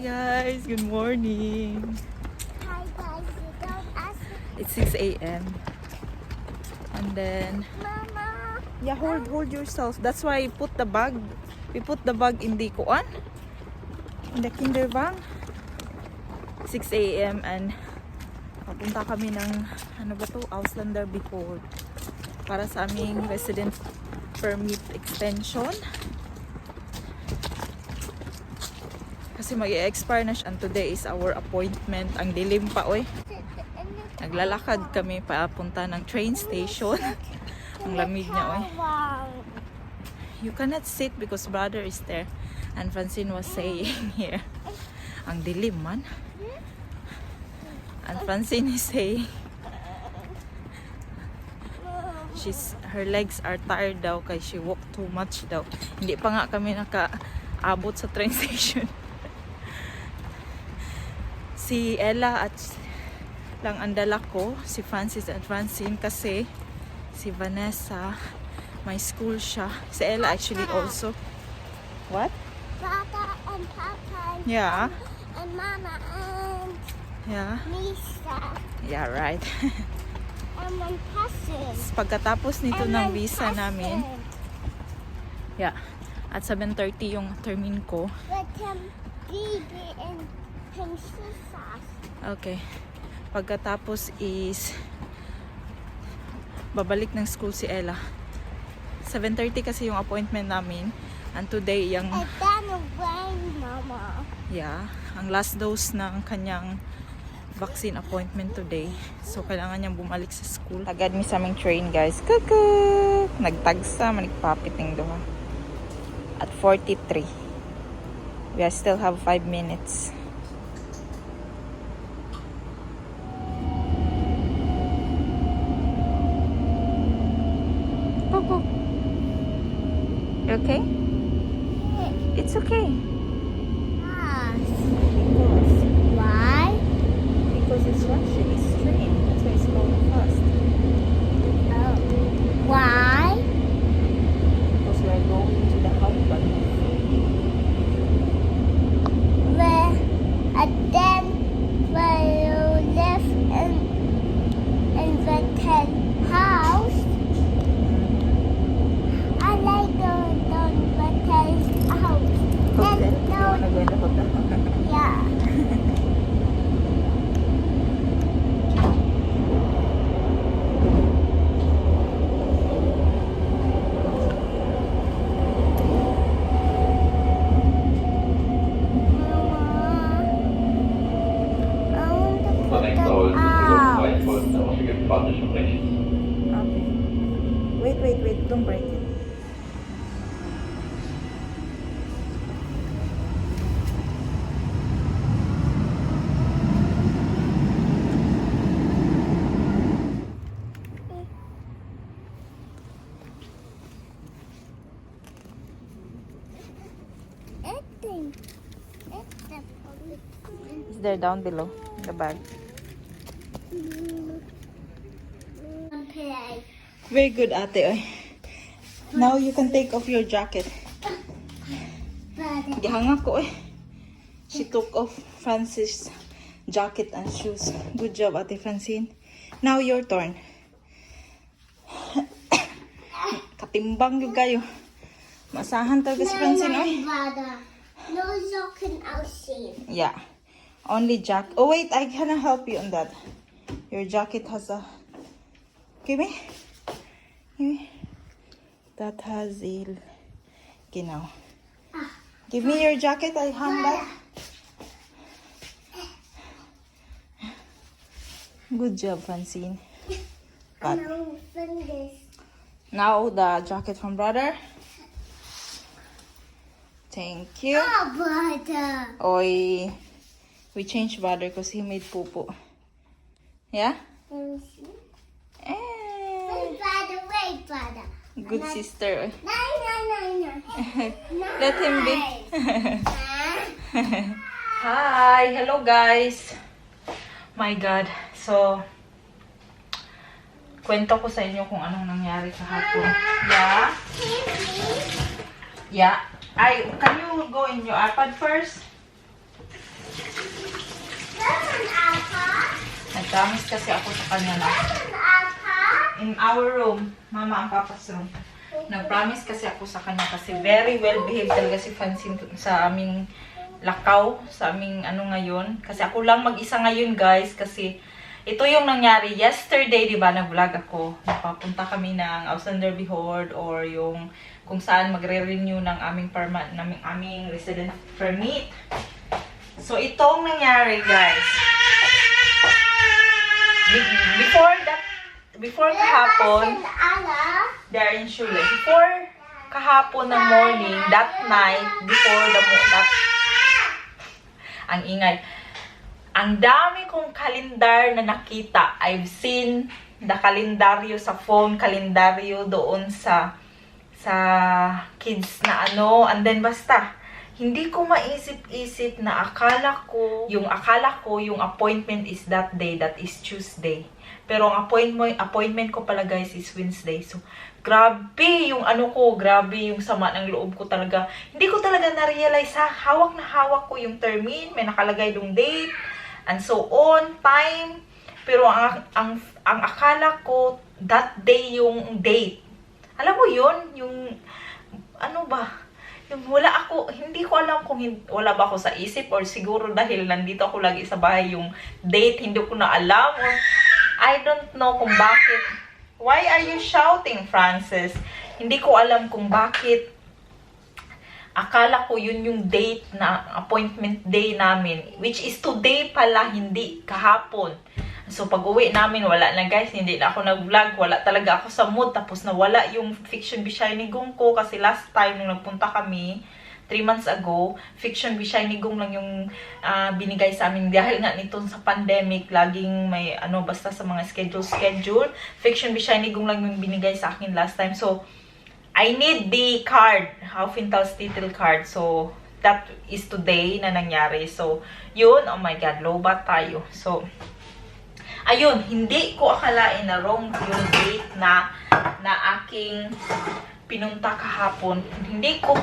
guys, good morning. Hi guys, you don't ask me. It's 6 a.m. And then Mama. yeah, hold yourself. That's why we put the bag in the kuan, in the kinderwagen. 6 a.m. and papunta kami ng Auslander before para sa aming resident permit extension. Kasi mag-i-expire na siya and today is our appointment. Ang dilim pa, oy. Naglalakad kami papunta ng train station. Ang lamig niya, oy. You cannot sit because brother is there. And Francine was saying here, ang dilim man. And Francine is saying, her legs are tired daw kasi she walked too much daw. Hindi pa nga kami nakaabot sa train station. Si Ella at lang ang dala ko, si Francis at Francine kasi si Vanessa may school siya. Si Ella actually also. What? Papa and Papa and, Yeah. and Mama and Yeah. Lisa Yeah, right. and my cousin. Pagkatapos nito And ng my visa cousin. namin, yeah, at 7:30 yung termin ko. With Bibi and Princess. Okay. Pagkatapos is babalik ng school si Ella. 7:30 kasi yung appointment namin. And today yung And then rain, Mama. yeah, ang last dose ng kanyang vaccine appointment today. So kailangan niyang bumalik sa school. Agad mi sa aming train, guys. Kuku! Nagtagsa, manigpapiting doha. At 43. We still have 5 minutes. Popo. You okay? It's okay. Yes. Why? Because it's rushing, it's train. That's why it's going fast. Oh. Why? Because we're going to the harbor. Where and then where you live in the tent house. I like going down the tent house. Hotel? Then You wanna go in the hotel? yeah. Okay. Wait. Don't break it. Is there down below the bag? Play. Very good, ate. Oy. Now you can take off your jacket. But Gihanga ko eh. She took off Francis' jacket and shoes. Good job, ate Francine. Now your turn. Katimbang yung kayo. Masahan talaga si Francine, oy. No looking outside. Yeah. Only oh wait, I can help you on that. Your jacket has a... Give me. That has a... Okay, now. Give me your jacket, I hand that. Good job, Francine. But No fingers. now the jacket from brother. Thank you. Oh, brother. Oy, we changed brother because he made poo-poo. Yeah? Let me see. Eh, Wait, brother, wait, brother. good sister. No. Let him be. Hi, hello guys. My God. So, kwento ko sa inyo kung anong nangyari kahapon. Yeah? Yeah. Can you go in your iPad first? Nag-promise kasi ako sa kanya na in our room, mama ang papa's room. Nag-promise kasi ako sa kanya kasi very well behaved talaga si Francine sa aming lakaw, sa aming ano ngayon. Kasi ako lang mag-isa ngayon guys kasi ito yung nangyari yesterday, di ba, nag-vlog ako. Napapunta kami ng Auslander Bihord or yung kung saan magre-renew ng aming resident permit. So, itong nangyari, guys. Before kahapon, they're in Shule. Before kahapon ng morning, that night, ang ingay. Ang dami kong kalendar na nakita. I've seen the kalendaryo sa phone, kalendaryo doon sa kids na ano. And then basta, hindi ko maisip-isip na akala ko yung appointment is that day, that is Tuesday. Pero ang appointment ko pala guys is Wednesday. So, grabe yung grabe yung sama ng loob ko talaga. Hindi ko talaga na-realize ha, hawak na hawak ko yung termine, may nakalagay yung date, and so on, time. Pero ang akala ko, that day yung date. Alam mo yun? Yung, yung hindi ko alam kung wala ba ako sa isip or siguro dahil nandito ako lagi sa bahay yung date, hindi ko na alam. Or I don't know kung bakit. Why are you shouting, Francis? Hindi ko alam kung bakit. Akala ko yun yung date na appointment day namin. Which is today pala, hindi kahapon. So pag uwi namin, wala na guys. Hindi na ako nag-vlog. Wala talaga ako sa mood. Tapos nawala yung Fiction Bishaynigong ko. Kasi last time nung nagpunta kami, 3 months ago, Fiction Bishaynigong lang yung binigay sa amin. Dahil nga nito sa pandemic, laging may basta sa mga schedule. Fiction Bishaynigong lang yung binigay sa akin last time. So, I need the card, Aufenthalts title card. So, that is today na nangyari. So, yun, oh my God, lobat tayo. So, ayun, hindi ko akalain na wrong yung date na aking pinunta kahapon. Hindi ko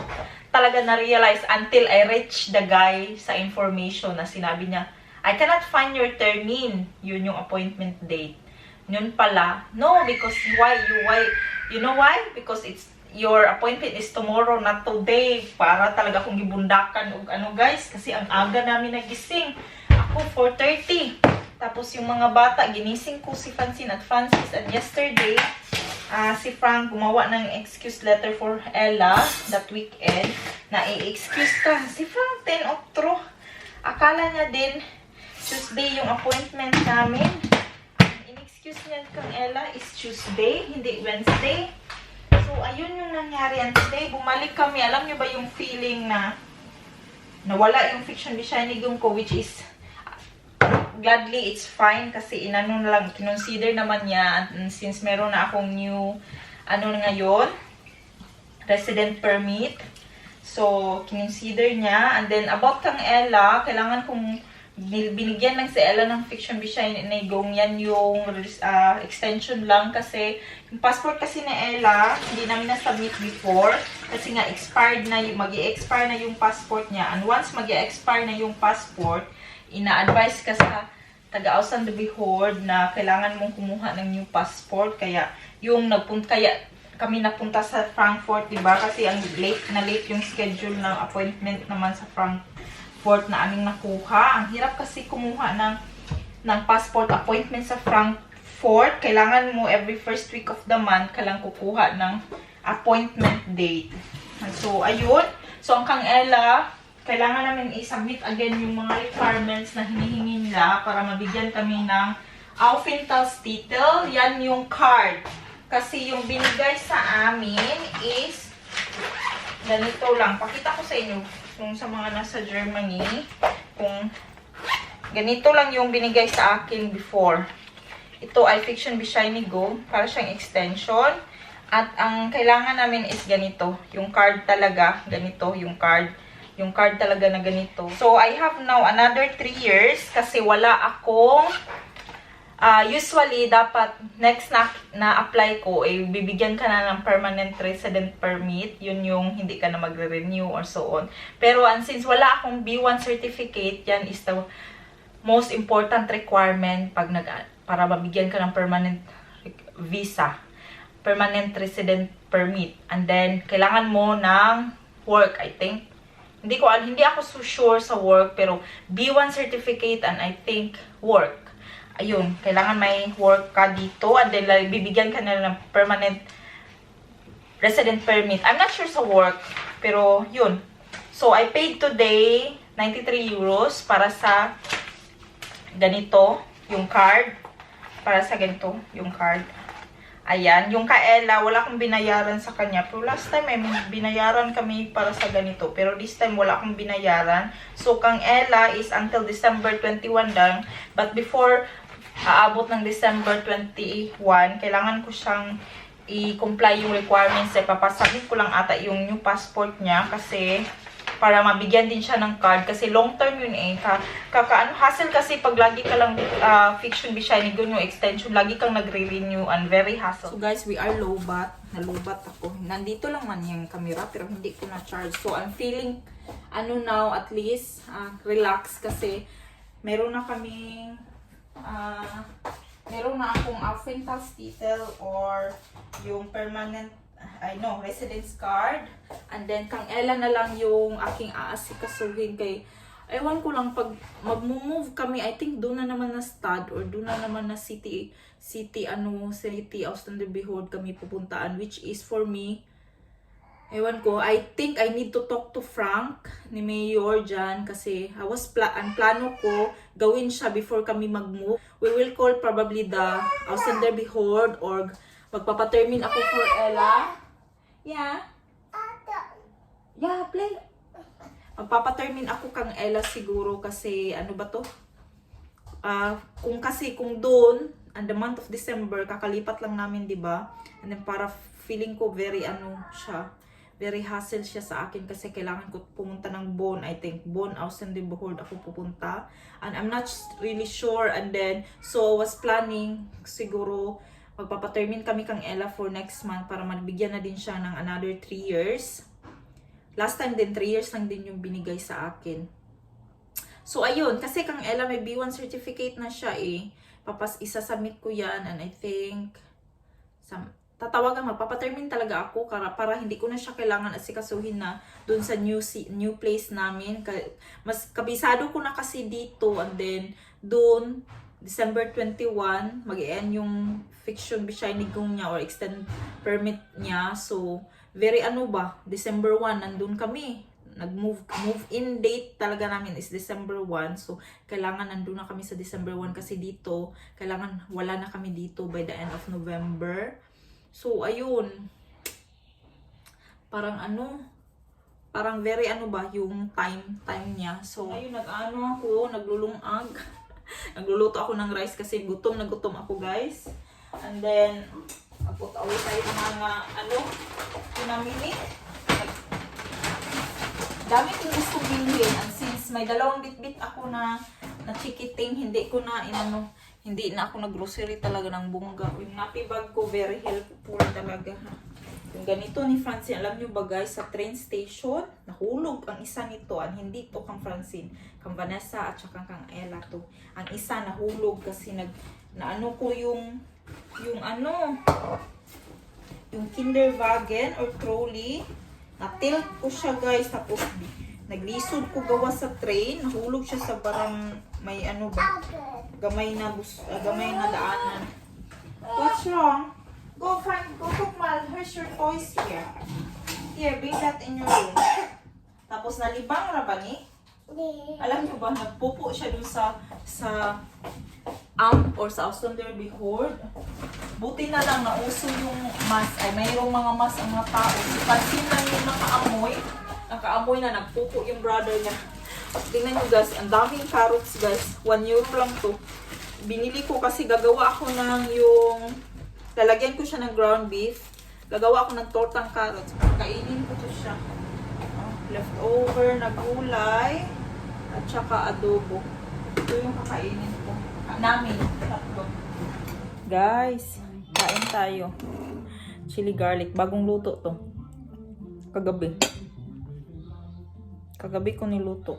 talaga na-realize until I reach the guy sa information na sinabi niya, I cannot find your termine. Yun yung appointment date. Yun pala. No, because why? You know why? Because your appointment is tomorrow, not today. Para talaga akong gibundakan o guys. Kasi ang aga namin nagising. Ako 4:30. Tapos yung mga bata, ginising ko si Francine at Francis. And yesterday, si Frank gumawa ng excuse letter for Ella that weekend. Na i-excuse ka. Si Frank 10 otro. Akala niya din Tuesday yung appointment namin. In-excuse niya kang Ella is Tuesday, hindi Wednesday. So, ayun yung nangyari. And today, bumalik kami. Alam niyo ba yung feeling na nawala yung Fiction Bishaynigong ko, which is gladly, it's fine. Kasi kinonsider naman niya. And since meron na akong new, ngayon, resident permit. So, kinonsider niya. And then, about kang Ella, kailangan kong binigyan lang si Ella ng Fiction Bishaynigong. Yan yung extension lang kasi yung passport kasi ni Ella hindi namin na-submit before kasi nga expired na mag-i-expire na yung passport niya. And once mag-i-expire na yung passport, ina-advise ka sa taga-Auslander Bihord na kailangan mong kumuha ng new passport. Kaya kami napunta sa Frankfurt, diba? Kasi ang late yung schedule ng appointment naman sa Frankfurt na aming nakuha. Ang hirap kasi kumuha ng passport appointment sa Frankfurt. Kailangan mo every first week of the month kailangan kukuha ng appointment date. So, ayun. So, ang kang Ella, kailangan namin i-submit again yung mga requirements na hinihingi nila para mabigyan kami ng Aufenthalts title. Yan yung card. Kasi yung binigay sa amin is ganito lang. Pakita ko sa inyo kung sa mga nasa Germany, kung ganito lang yung binigay sa akin before. Ito ay Fiction Bishaynigong, para siyang extension. At ang kailangan namin is ganito. Yung card talaga, ganito yung card. Yung card talaga na ganito. So, I have now another 3 years kasi wala akong usually, dapat next na apply ko, bibigyan ka na ng permanent resident permit. Yun yung hindi ka na magre-renew or so on. Pero since wala akong B1 certificate, yan is the most important requirement para mabigyan ka ng permanent visa, permanent resident permit. And then, kailangan mo ng work, I think. Hindi ako so sure sa work, pero B1 certificate and I think work. Ayun, kailangan may work ka dito and then bibigyan ka na ng permanent resident permit. I'm not sure sa work, pero yun. So, I paid today 93 euros para sa ganito, yung card. Para sa ganito, yung card. Ayan, yung Kaela, wala akong binayaran sa kanya. Pero last time, may binayaran kami para sa ganito. Pero this time, wala akong binayaran. So, kang Ella is until December 21 lang. But before aabot ng December 21, kailangan ko siyang i-comply yung requirements. Papasabit ko lang ata yung new passport niya kasi para mabigyan din siya ng card kasi long term yun eh. Hassle kasi pag lagi ka lang fiction visa ni yung extension, lagi kang nagre-renew and very hassle. So guys, we are low-bat. Nalubat ako. Nandito lang man yung camera pero hindi ko na-charge. So I'm feeling now at least relax kasi meron na kaming meron na akong Aufenthaltstitel or yung permanent residence card. And then, kang Ella na lang yung aking aasikasuhin kay, ewan ko lang, pag mag-move kami, I think doon na naman na stud or doon na naman na city Austin de Behold kami pupuntaan, which is for me, ewan ko, I think I need to talk to Frank ni Mayor dyan kasi ang plano ko, gawin siya before kami mag-move. We will call probably the Austin de Behold or magpapatermin ako for Ella. Yeah. Yeah, play. Magpapatermin ako kang Ella siguro kasi ano ba to? Kung doon, and the month of December, kakalipat lang namin, di ba? And then para feeling ko very very hassle siya sa akin kasi kailangan ko pumunta ng Bonn, I think. Bonn, Austin de Behold ako pupunta. And I'm not really sure. And then, so I was planning siguro magpapatermin kami kang Ella for next month para mabigyan na din siya ng another 3 years. Last time din, 3 years lang din yung binigay sa akin. So, ayun. Kasi kang Ella may B1 certificate na siya eh. Isasubmit ko yan and I think magpapatermin talaga ako para hindi ko na siya kailangan asikasuhin na dun sa new place namin. Mas kabisado ko na kasi dito and then dun December 21, mag-end yung fiction bishinigong niya or extend permit niya. So, very December 1, nandun kami. Move in date talaga namin is December 1. So, kailangan nandun na kami sa December 1 kasi dito, kailangan wala na kami dito by the end of November. So, ayun. Parang very yung time niya. So, ayun, naglulungag. Nagluluto ako ng rice kasi gutom ako guys. And then, put away tayo ng mga pinamili. Dami kong gusto bilhin. And since may 2 bit ako na chikiting, hindi na ako nag-grocery talaga ng bongga. Yung nappy bag ko, very helpful talaga. Yung ganito ni Francine, alam nyo ba guys, sa train station, nahulog ang isa nito. Hindi to kang Francine, kang Vanessa at saka kang Ella to. Ang isa nahulog kasi yung Kinderwagen or trolley, na-tilt ko siya guys, tapos naglisod ko gawa sa train, nahulog siya sa barang may gamay na daanan. What's wrong? Go cook mal. Here's your toys here. Here, bring that in your room. Tapos nalibang ra ba ni? Alam nyo ba, nagpupo siya dun sa amp or sa Austin de Behold. Buti na lang nauso yung mask. Ay, mayroong mga mask ang mga tao. Pansin lang yung nakaamoy na nagpupo yung brother niya. Tingnan nyo guys, ang daming carrots guys. 1 euro lang to. Binili ko kasi gagawa ako ng lalagyan ko siya ng ground beef. Gagawa ako ng tortang carrots. Kainin ko to siya. Leftover na gulay. At saka adobo. Ito yung kakainin ko. Namin. Tatlo. Guys, kain tayo. Chili garlic. Bagong luto to. Kagabi ko niluto.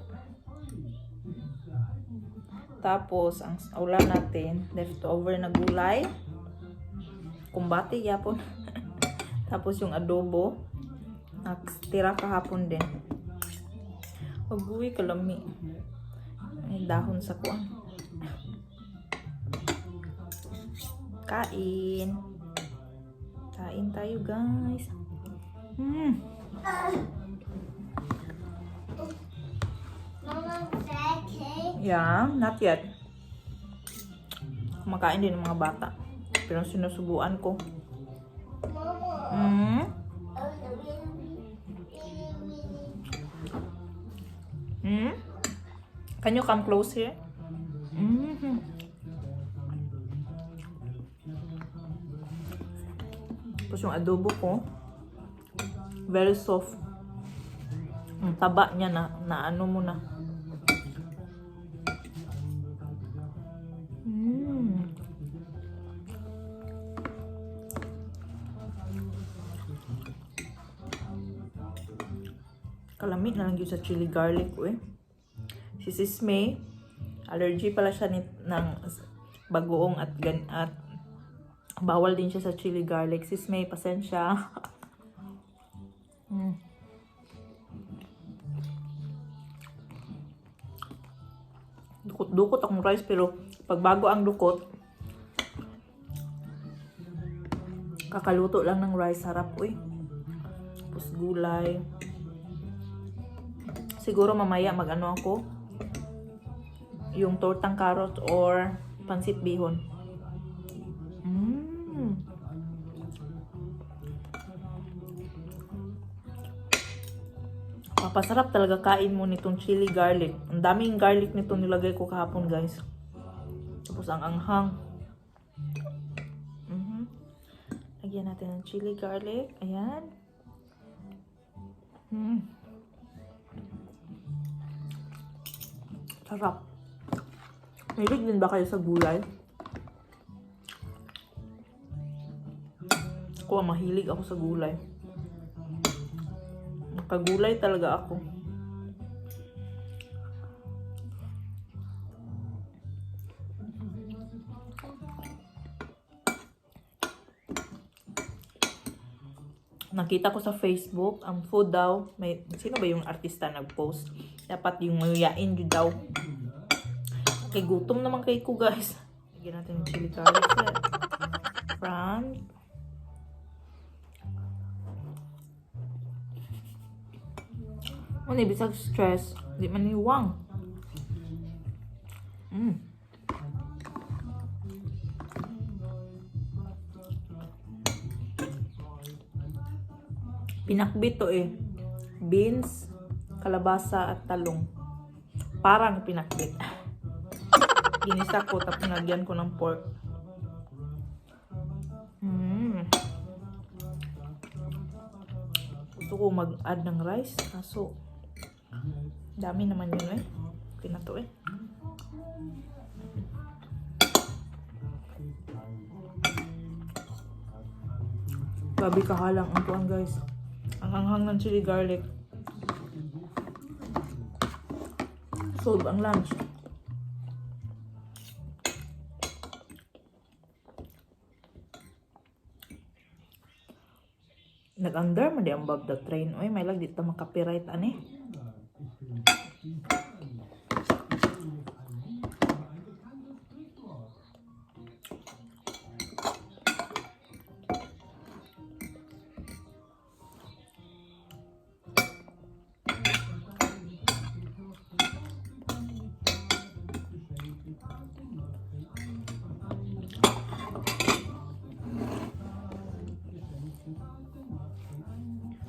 Tapos, ang ulam natin, leftover na gulay. Kumbati, yapon. Tapos yung adobo. Tira kahapon din. Huwag kalami. May dahon sa kuwan. Kain. Kain tayo, guys. Mama, cake. Yeah, not yet. Kumakain din ng mga bata. Pero sinusubuan ko. Mama. Can you come close here? Tapos yung adobo ko, very soft. Ang taba niya na ano mo na. Kalamit na lang yun sa chili garlic ko eh. Si Sis May, allergy pala siya ng bagoong at bawal din siya sa chili garlic. Sis May, pasensya. Dukot-dukot akong rice pero pag bago ang dukot, kakaluto lang ng rice, harap eh. Tapos gulay. Siguro mamaya mag-ano ako, yung tortang carrot or pansit bihon. Papasarap talaga kain mo nitong chili garlic. Ang daming garlic nito nilagay ko kahapon, guys. Tapos ang anghang. Lagyan natin ng chili garlic. Ayan. Sarap. Mahilig din ba kayo sa gulay? Ako, mahilig ako sa gulay. Kagulay talaga ako. Nakita ko sa Facebook, ang food daw, sino ba yung artista nag-post? Dapat yung mayayain yun daw. Okay, gutom naman kay ko, guys. Lagyan natin yung chili garlic. Front. Ano, bisag stress. Di maniwang. Pinakbit to eh. Beans, kalabasa at talong. Parang pinakbit. Ginisa ko tapos nagyan ko ng pork. Gusto ko mag-add ng rice. Kaso, dami naman yun eh. Okay na to eh. Gabi kahalang ang tuwan, guys. Ang hanghang ng chili garlic. Solve ang lunch. Nag-under mo di ang Bob the Train. Uy, may lag dito makapiright ani.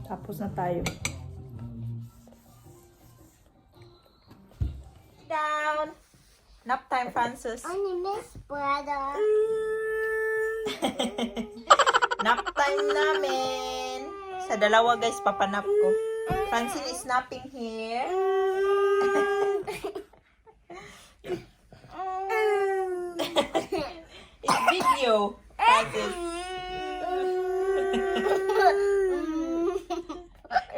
Tapos na tayo. Down. Nap time, Francis. Only Miss Brother. Nap time namin. Sa dalawa, guys, papanap ko. Francis is napping here. It's video. Francis.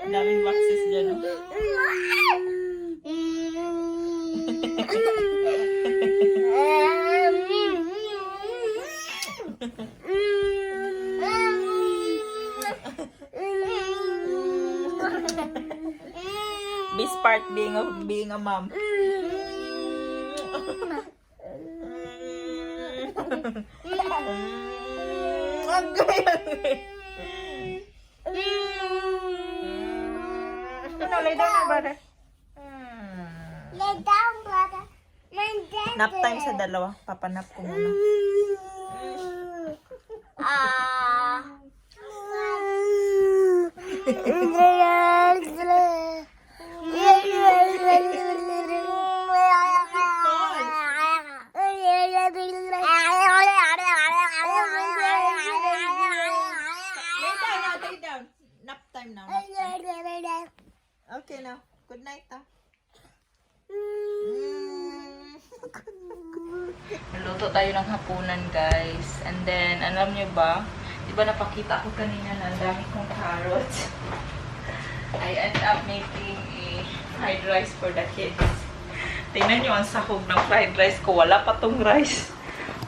Daming boxes dyan. Oh. Best part being a mom. No, lay down na, brother. Lay down, brother. My dad. Nap time sa dalawa. Papanap ko muna. Lay down. Nap time now. Okay now. Good night, Luto tayo ng hapunan, guys. And then, alam nyo ba, di ba napakita ko kanina na ang dami kong carrots? I end up making a fried rice for the kids. Tingnan nyo ang sahog ng fried rice ko. Wala pa tong rice.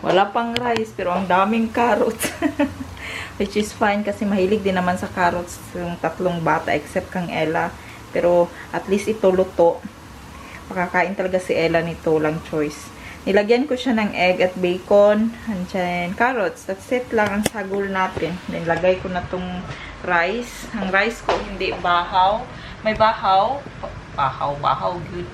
Wala pang rice, pero ang daming carrots. Which is fine kasi mahilig din naman sa carrots yung tatlong bata except kang Ella. Pero at least ito luto. Makakain talaga si Ella nito, lang choice. Nilagyan ko siya ng egg at bacon, and then carrots. That's it lang ang sagol natin. Then lagay ko na tong rice. Ang rice ko hindi bahaw. May bahaw. Bahaw, good.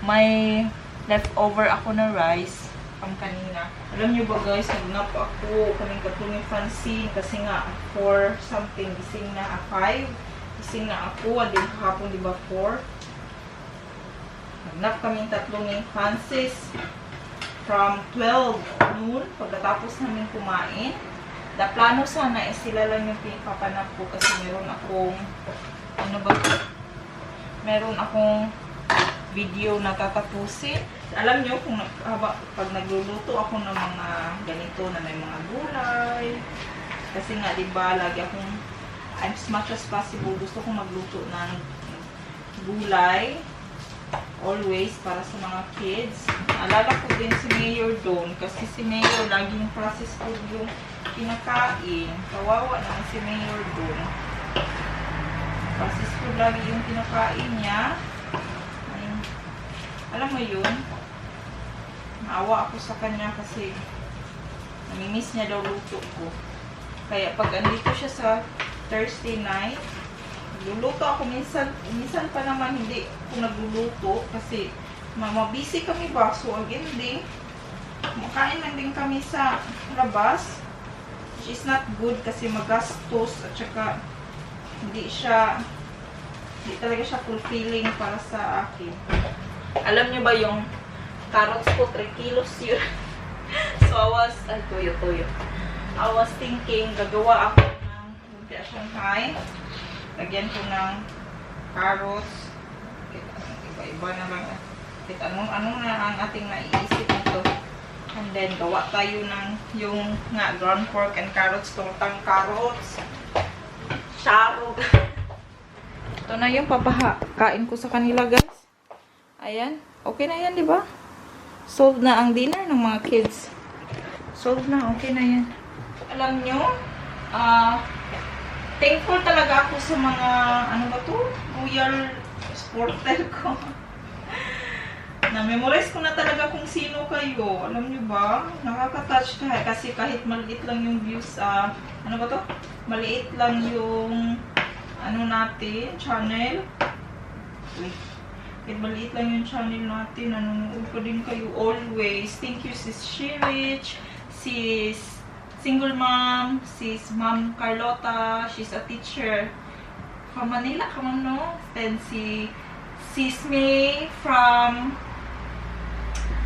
May leftover ako na rice pang kanina. Alam nyo ba guys, nagnap ako kaming katulong fancy kasi nga 4 something, gising na 5. Gising na ako, din hapon di ba 4. Nagnap kaming tatlong fancies from 12 noon pagkatapos namin kumain. Plano sana sila lang yung pinapapanap ko kasi meron akong meron akong video na tatapusin. Alam nyo kung pag nagluluto ako ng mga ganito na may mga gulay kasi nga diba lagi akong as much as possible gusto kong magluto ng gulay always para sa mga kids. Alala ko din si Mayor doon kasi si Mayor laging processed food yung kinakain. Kawawa naman si Mayor doon. Processed food lagi yung kinakain niya. Alam mo yun, naawa ako sa kanya kasi namimiss niya daw luto ko. Kaya pag andito siya sa Thursday night, luluto ako minsan pa naman hindi ako nagluluto kasi mabisi kami ba. So again din, makain lang din kami sa labas, which is not good kasi magastos at saka hindi talaga siya fulfilling para sa akin. Alam niyo ba yung carrots ko 3 kilos yun. So I was thinking gagawa ako ng lumpia Shanghai. Lagyan ko ng carrots. Iba-iba naman. Anong na ang ating naiisip nito. And then gawa tayo ng yung ground pork and carrots, tortang carrots. Charog. Ito na yung papakain ko sa kanila, guys. Ayan. Okay na yan, di ba? Solved na ang dinner ng mga kids. Solved na. Okay na yan. Alam nyo, thankful talaga ako sa mga, Royal Sportel ko. Na-memorize ko na talaga kung sino kayo. Alam nyo ba? Nakaka-touch kasi kahit maliit lang yung views, maliit lang yung, natin, channel. Kahit maliit lang yung channel natin, nanonood ko din kayo always. Thank you, Sis Shirich, Sis Single Mom, Sis Ma'am Carlota, she's a teacher from Manila, no? Then si Sis May from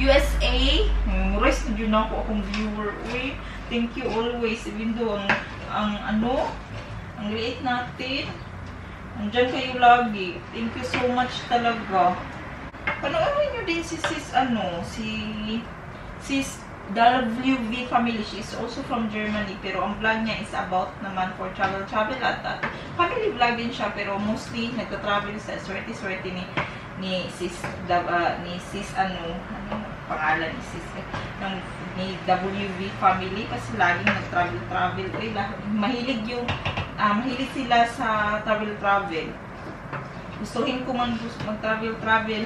USA. Memorize na yun ako akong viewer. Uy, thank you always, even though ang liit natin. Andyan kayo lagi. Thank you so much talaga. Panoorin nyo din si Sis WV family. She's also from Germany. Pero ang vlog niya is about naman for travel at family vlog din siya. Pero mostly nagta-travel sa swerte ni Sis pangalan ni Sis ni WV family kasi laging nag-travel. Uy, mahilig sila sa travel. gustuhin ko mag-travel.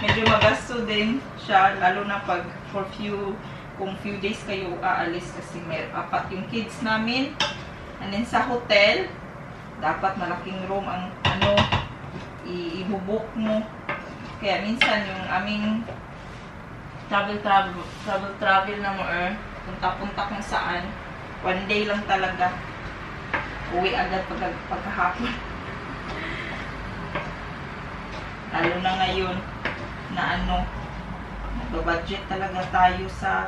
Medyo magasto din siya, lalo na pag kung few days kayo aalis kasi may 4 yung kids namin. And then sa hotel, dapat malaking room ang ibubuk mo. Kaya minsan yung aming travel na mo punta-punta kung saan, 1 day lang talaga. Uwi agad pagkahapon. Lalo na ngayon na budget talaga tayo sa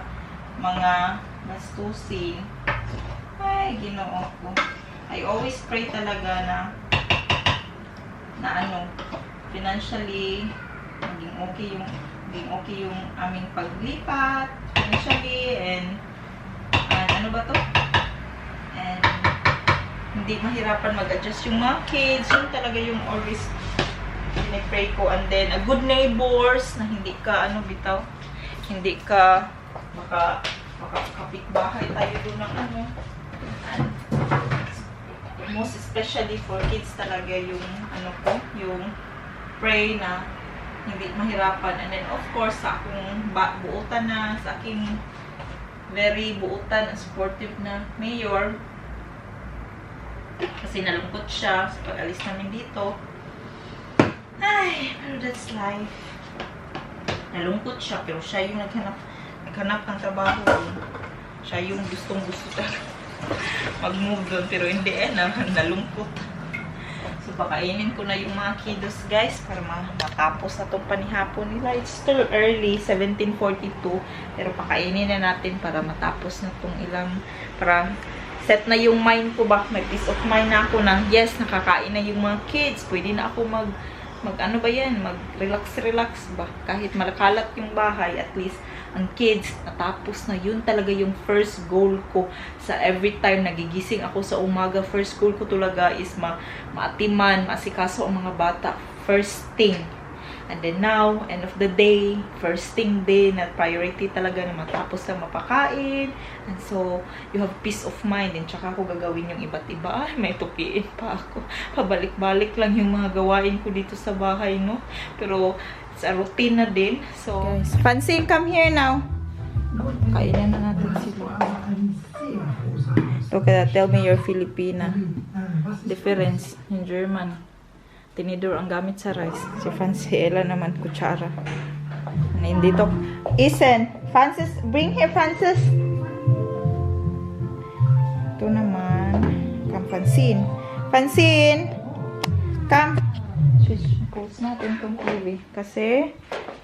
mga gastusin. Ay, Ginoo ko. I always pray talaga na financially maging okay yung aming paglipat financially and ano ba to? And hindi mahirapan mag-adjust yung mga kids. Yun talaga yung always pray ko. And then a good neighbors na hindi ka hindi ka makakapitbahay tayo doon ng and most especially for kids talaga yung yung pray na hindi mahirapan. And then of course sa akong buutan na, sa aking very buutan and supportive na mayor, kasi nalungkot siya sa pag-alis namin dito. Ay, pero that's life. Nalungkot siya, pero siya yung naghanap ng trabaho. Siya yung gustong-gusto mag-move doon, pero hindi nalungkot. So, pakainin ko na yung mga kiddos, guys, para matapos na itong panihapon nila. It's still early, 17:42, pero pakainin na natin para matapos na itong para set na yung mind ko ba, may peace of mind na ako na, yes, nakakain na yung mga kids, pwede na ako mag-relax ba, kahit malakalat yung bahay, at least ang kids natapos na. Yun talaga yung first goal ko sa every time nagigising ako sa umaga. First goal ko talaga is maatiman, maasikaso ang mga bata first thing. And then now, end of the day, first thing din na priority talaga na matapos na mapakain. And so, you have peace of mind. And tsaka ako gagawin yung iba't iba. Ay, may tupiin pa ako. Pabalik-balik lang yung mga gawain ko dito sa bahay, no? Pero, it's a routine na din. So, guys, Francine, come here now. Kainan na natin sila. Look at that. Tell me your Filipina. Difference in German. Tinidor ang gamit sa rice. Si Franciela naman, kutsara. And dito, Isen, Francis, bring here, Francis. Ito naman, come, Francine. Francine, come. Close natin itong TV kasi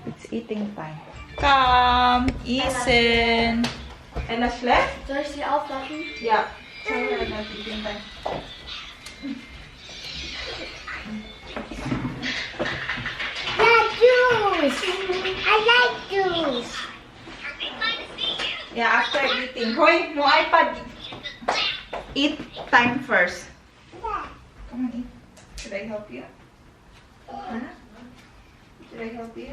it's eating time. Come, Isen. Ella schläft? Soll ich sie auflachen? Ja. Sorry, it's eating time. Juice. I like juice. Yeah, after eating. Hoy, no iPad. Eat time first. Come on, eat. Should I help you? Huh? Should I help you?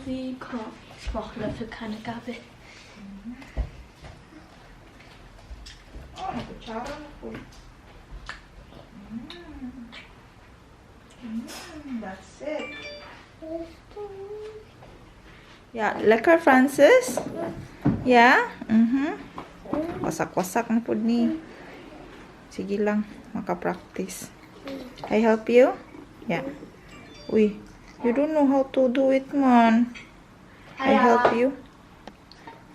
Sie kocht. Ich brauche dafür keine Gabel. Oh, kutsara na po. That's it. Yeah, lekker, Francis? Yeah? Wasak-wasak na po ni. Sige lang, makapractice. I help you? Yeah. Uy, you don't know how to do it, man. I help you?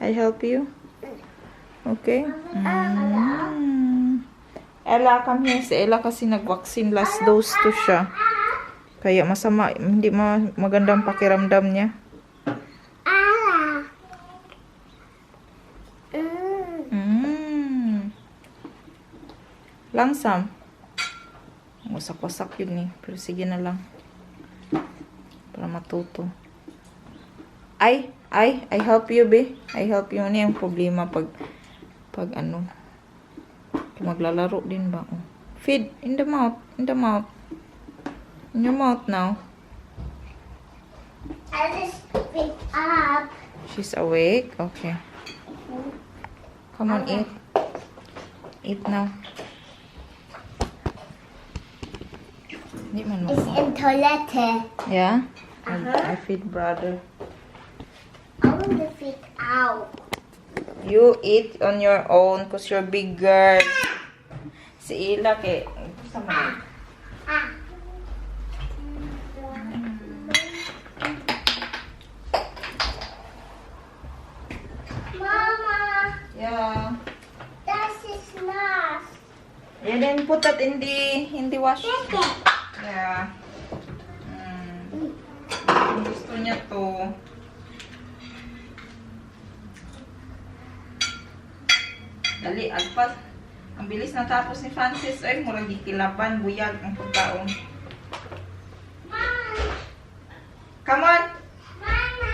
I help you? Okay? Ella, come here. Si Ella kasi nag-vaccine last dose to siya. Kaya masama, hindi magandang pakiramdam niya. Langsam. Wasak-wasak yun eh. Pero sige na lang. Para matuto. I help you, be. I help you. Ano yung problema pag maglalaro din ba? Oh. Feed in the mouth. In the mouth. In your mouth now. I just wake up. She's awake? Okay. Come on, eat. Eat now. Di man It's mo. in toilet. Yeah? Uh-huh. I feed brother. I want to fit out. You eat on your own because you're big girl. Si Ila kay... Sama. Ah. Mama, Yeah. that is nice. Yeah, then put that in the wash. Take it. Yeah. Gusto niya to. Dali, agpas. Ang bilis natapos ni Francis. Ay, murag gikilaban, buyag ang pagkaon. Mama, Come on! Mama,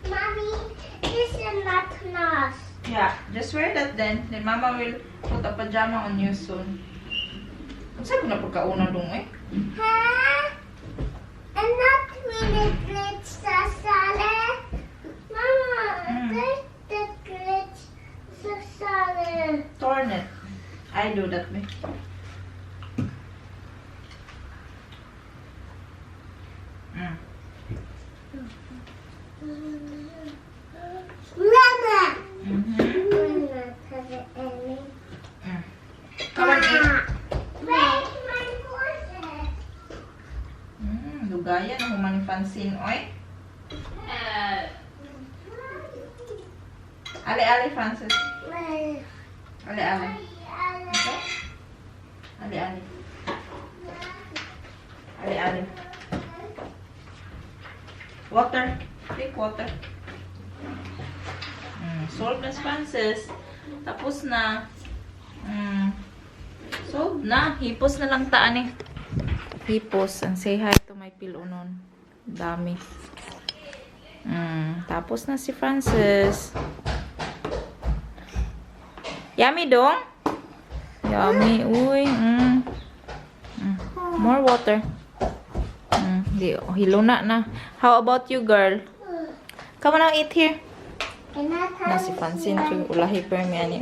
Mommy, this is not nice. Yeah, just wear that then. Then Mama will put a pajama on you soon. Saan ko na pagkauna dong eh? Huh? And not really glitch sa salad. Mama, there's the glitch sa salad. Torn it. I do that way. Mama! Mhm. Come on, eat. Where's my horses? Lugayan ang humanipansin, oy. Ali-ali, Francis. Ali-ali. Okay? Ali-ali. Ali-ali. Water. Take water. Solve na, Francis. Tapos na. Solve na. Hipos na lang taan eh. Hipos. And say hi to my pilunon. Dami. Tapos na si Francis. Yummy dong? Yummy. Uy. More water. Hilo na. How about you, girl? Come on now, eat here. Na si Francine. Ulahi per mi ani.